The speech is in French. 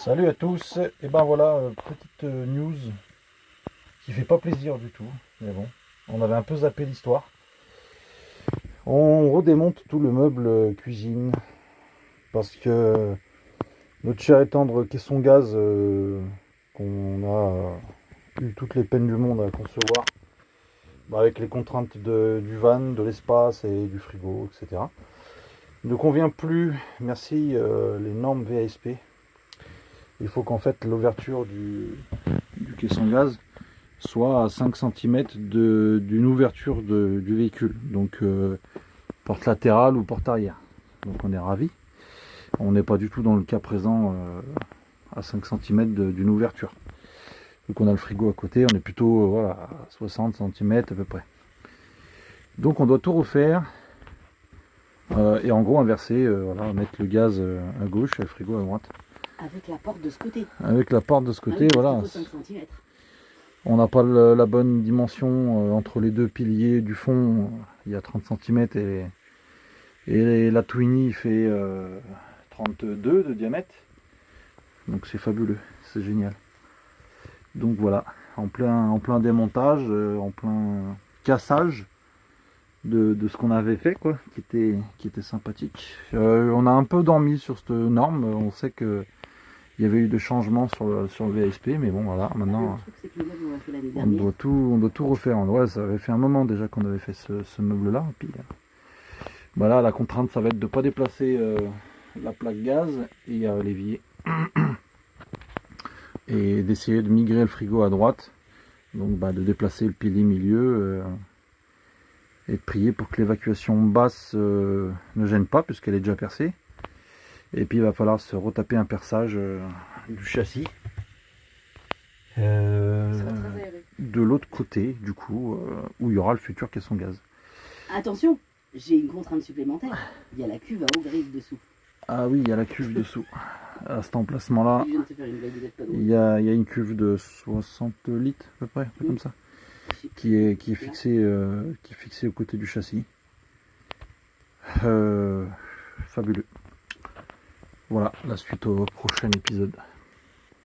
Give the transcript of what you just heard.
Salut à tous, et ben voilà, petite news qui fait pas plaisir du tout, mais bon, on avait un peu zappé l'histoire. On redémonte tout le meuble cuisine parce que notre cher et tendre caisson gaz qu'on a eu toutes les peines du monde à concevoir, avec les contraintes du van, de l'espace et du frigo, etc. Ne convient plus, merci les normes VASP. Il faut qu'en fait l'ouverture du caisson gaz soit à 5 cm d'une ouverture du véhicule, donc porte latérale ou porte arrière. Donc on est ravis. On n'est pas du tout dans le cas présent à 5 cm d'une ouverture. Vu qu'on a le frigo à côté, on est plutôt voilà, à 60 cm à peu près. Donc on doit tout refaire et en gros inverser, voilà, mettre le gaz à gauche et le frigo à droite. Avec la porte de ce côté. Avec la porte de ce côté, voilà. 5 cm. On n'a pas la bonne dimension entre les deux piliers du fond. Il y a 30 cm et la Twinnie fait 32 de diamètre. Donc c'est fabuleux, c'est génial. Donc voilà, en plein démontage, en plein cassage de ce qu'on avait fait, quoi, qui était sympathique. On a un peu dormi sur cette norme. On sait que il y avait eu des changements sur le VSP, mais bon voilà, maintenant on doit tout refaire. Ouais, ça avait fait un moment déjà qu'on avait fait ce meuble là. Et puis voilà, la contrainte ça va être de ne pas déplacer la plaque gaz et l'évier. Et d'essayer de migrer le frigo à droite. Donc de déplacer le pilier milieu et de prier pour que l'évacuation basse ne gêne pas puisqu'elle est déjà percée. Et puis il va falloir se retaper un perçage du châssis de l'autre côté, du coup, où il y aura le futur caisson gaz. Attention, j'ai une contrainte supplémentaire. Il y a la cuve à eau grise dessous. Ah oui, il y a la cuve dessous. À cet emplacement-là, il y a une cuve de 60 litres à peu près, comme ça, qui est fixée au côté du châssis. Fabuleux. Voilà, la suite au prochain épisode.